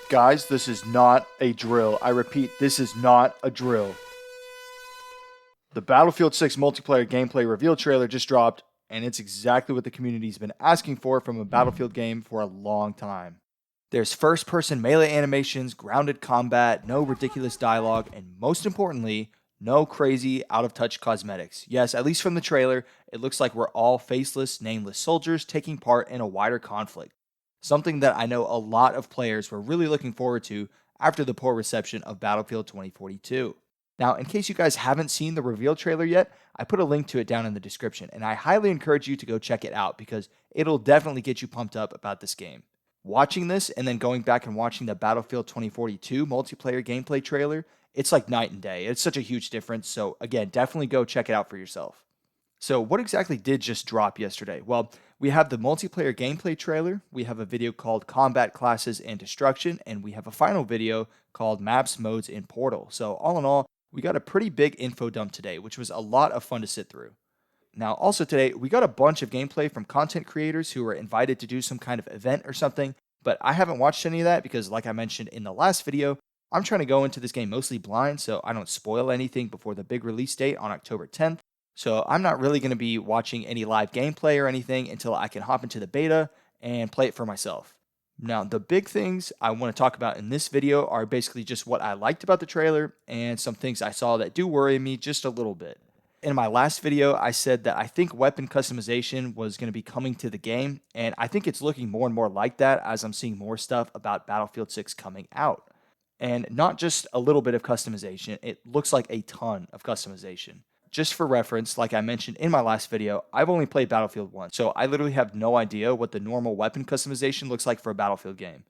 Guys, this is not a drill. I repeat, this is not a drill. The Battlefield 6 multiplayer gameplay reveal trailer just dropped, and it's exactly what the community's been asking for from a Battlefield game for a long time. There's first-person melee animations, grounded combat, no ridiculous dialogue, and most importantly, no crazy out-of-touch cosmetics. Yes, at least from the trailer, it looks like we're all faceless, nameless soldiers taking part in a wider conflict. Something that I know a lot of players were really looking forward to after the poor reception of Battlefield 2042. Now, in case you guys haven't seen the reveal trailer yet, I put a link to it down in the description, and I highly encourage you to go check it out because it'll definitely get you pumped up about this game. Watching this and then going back and watching the Battlefield 2042 multiplayer gameplay trailer, it's like night and day. It's such a huge difference, so again, definitely go check it out for yourself. So what exactly did just drop yesterday? Well, we have the multiplayer gameplay trailer, we have a video called Combat Classes and Destruction, and we have a final video called Maps, Modes, and Portal. So all in all, we got a pretty big info dump today, which was a lot of fun to sit through. Now, also today, we got a bunch of gameplay from content creators who were invited to do some kind of event or something, but I haven't watched any of that because, like I mentioned in the last video, I'm trying to go into this game mostly blind so I don't spoil anything before the big release date on October 10th. So I'm not really going to be watching any live gameplay or anything until I can hop into the beta and play it for myself. Now, the big things I want to talk about in this video are basically just what I liked about the trailer and some things I saw that do worry me just a little bit. In my last video, I said that I think weapon customization was going to be coming to the game, and I think it's looking more and more like that as I'm seeing more stuff about Battlefield 6 coming out. And not just a little bit of customization, it looks like a ton of customization. Just for reference, like I mentioned in my last video, I've only played Battlefield 1, so I literally have no idea what the normal weapon customization looks like for a Battlefield game.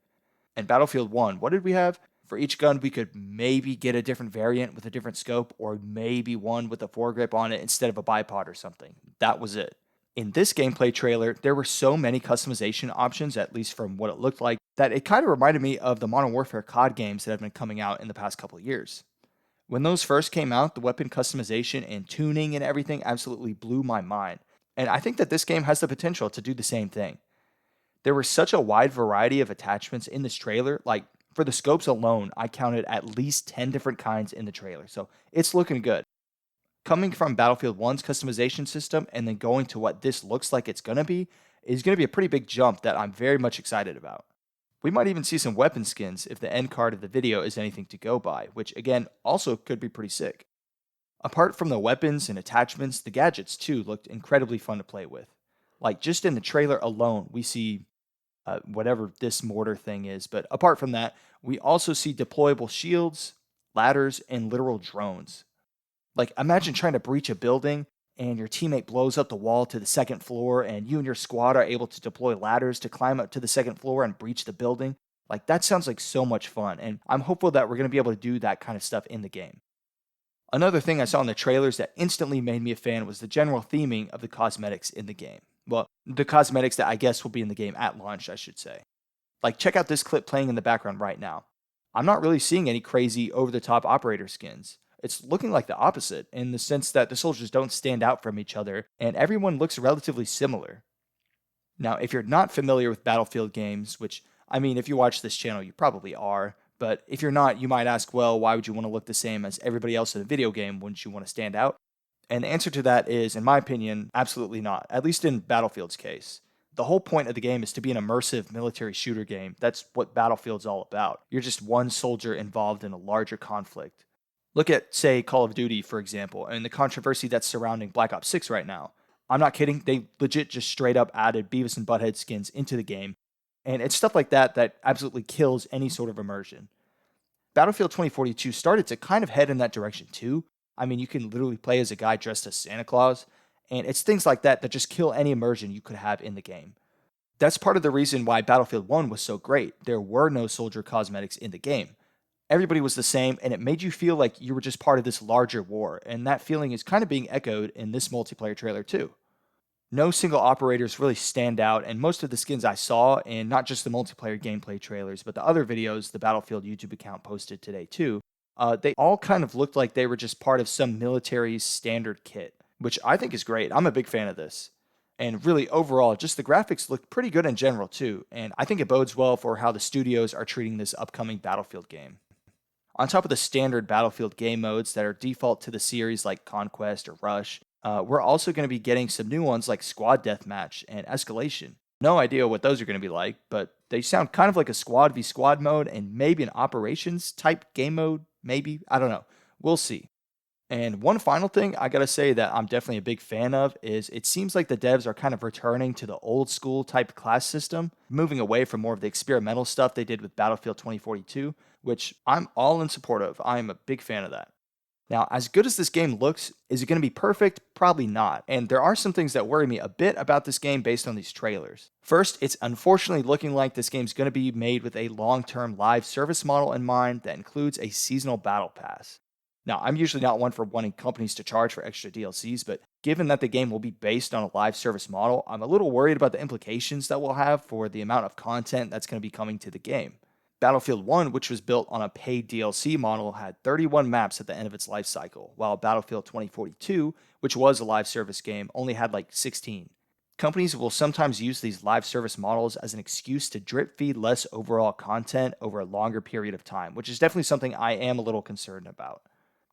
In Battlefield 1, what did we have? For each gun, we could maybe get a different variant with a different scope, or maybe one with a foregrip on it instead of a bipod or something. That was it. In this gameplay trailer, there were so many customization options, at least from what it looked like, that it kind of reminded me of the Modern Warfare COD games that have been coming out in the past couple of years. When those first came out, the weapon customization and tuning and everything absolutely blew my mind. And I think that this game has the potential to do the same thing. There was such a wide variety of attachments in this trailer. Like, for the scopes alone, I counted at least 10 different kinds in the trailer. So it's looking good. Coming from Battlefield 1's customization system and then going to what this looks like it's going to be is going to be a pretty big jump that I'm very much excited about. We might even see some weapon skins if the end card of the video is anything to go by, which again also could be pretty sick. Apart from the weapons and attachments, the gadgets too looked incredibly fun to play with. Like just in the trailer alone, we see whatever this mortar thing is, but apart from that, we also see deployable shields, ladders, and literal drones. Like imagine trying to breach a building and your teammate blows up the wall to the second floor, and you and your squad are able to deploy ladders to climb up to the second floor and breach the building. Like, that sounds like so much fun, and I'm hopeful that we're going to be able to do that kind of stuff in the game. Another thing I saw in the trailers that instantly made me a fan was the general theming of the cosmetics in the game. Well, the cosmetics that I guess will be in the game at launch, I should say. Like, check out this clip playing in the background right now. I'm not really seeing any crazy over-the-top operator skins. It's looking like the opposite in the sense that the soldiers don't stand out from each other and everyone looks relatively similar. Now, if you're not familiar with Battlefield games, which, I mean, if you watch this channel, you probably are, but if you're not, you might ask, well, why would you want to look the same as everybody else in the video game? Wouldn't you want to stand out? And the answer to that is, in my opinion, absolutely not, at least in Battlefield's case. The whole point of the game is to be an immersive military shooter game. That's what Battlefield's all about. You're just one soldier involved in a larger conflict. Look at, say, Call of Duty, for example, and the controversy that's surrounding Black Ops 6 right now. I'm not kidding, they legit just straight up added Beavis and Butthead skins into the game, and it's stuff like that that absolutely kills any sort of immersion. Battlefield 2042 started to kind of head in that direction too. I mean, you can literally play as a guy dressed as Santa Claus, and it's things like that that just kill any immersion you could have in the game. That's part of the reason why Battlefield 1 was so great. There were no soldier cosmetics in the game. Everybody was the same, and it made you feel like you were just part of this larger war, and that feeling is kind of being echoed in this multiplayer trailer too. No single operators really stand out, and most of the skins I saw, and not just the multiplayer gameplay trailers, but the other videos the Battlefield YouTube account posted today too, they all kind of looked like they were just part of some military's standard kit, which I think is great. I'm a big fan of this. And really, overall, just the graphics look pretty good in general, too. And I think it bodes well for how the studios are treating this upcoming Battlefield game. On top of the standard Battlefield game modes that are default to the series, like Conquest or Rush, we're also going to be getting some new ones like Squad Deathmatch and Escalation. No idea what those are going to be like, but they sound kind of like a squad v squad mode and maybe an operations type game mode, maybe. I don't know. We'll see. And one final thing I gotta say that I'm definitely a big fan of is it seems like the devs are kind of returning to the old school type class system, moving away from more of the experimental stuff they did with Battlefield 2042, which I'm all in support of. I am a big fan of that. Now, as good as this game looks, is it going to be perfect? Probably not. And there are some things that worry me a bit about this game based on these trailers. First, it's unfortunately looking like this game's going to be made with a long-term live service model in mind that includes a seasonal battle pass. Now, I'm usually not one for wanting companies to charge for extra DLCs, but given that the game will be based on a live service model, I'm a little worried about the implications that we'll have for the amount of content that's going to be coming to the game. Battlefield 1, which was built on a paid DLC model, had 31 maps at the end of its life cycle, while Battlefield 2042, which was a live service game, only had like 16. Companies will sometimes use these live service models as an excuse to drip feed less overall content over a longer period of time, which is definitely something I am a little concerned about.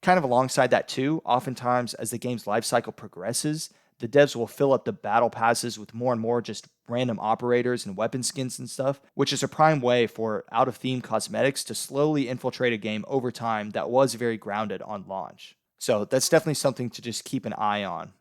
Kind of alongside that too, oftentimes as the game's life cycle progresses, the devs will fill up the battle passes with more and more just random operators and weapon skins and stuff, which is a prime way for out-of-theme cosmetics to slowly infiltrate a game over time that was very grounded on launch. So that's definitely something to just keep an eye on.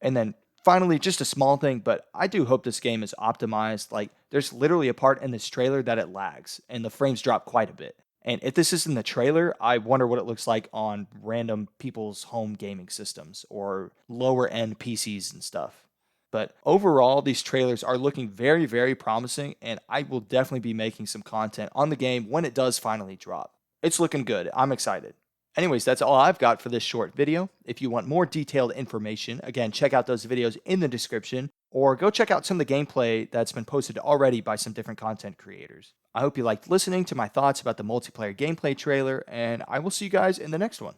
And then finally, just a small thing, but I do hope this game is optimized. Like, there's literally a part in this trailer that it lags, and the frames drop quite a bit. And if this is in the trailer, I wonder what it looks like on random people's home gaming systems or lower end PCs and stuff. But overall, these trailers are looking very, very promising, and I will definitely be making some content on the game when it does finally drop. It's looking good. I'm excited. Anyways, that's all I've got for this short video. If you want more detailed information, again, check out those videos in the description, or go check out some of the gameplay that's been posted already by some different content creators. I hope you liked listening to my thoughts about the multiplayer gameplay trailer, and I will see you guys in the next one.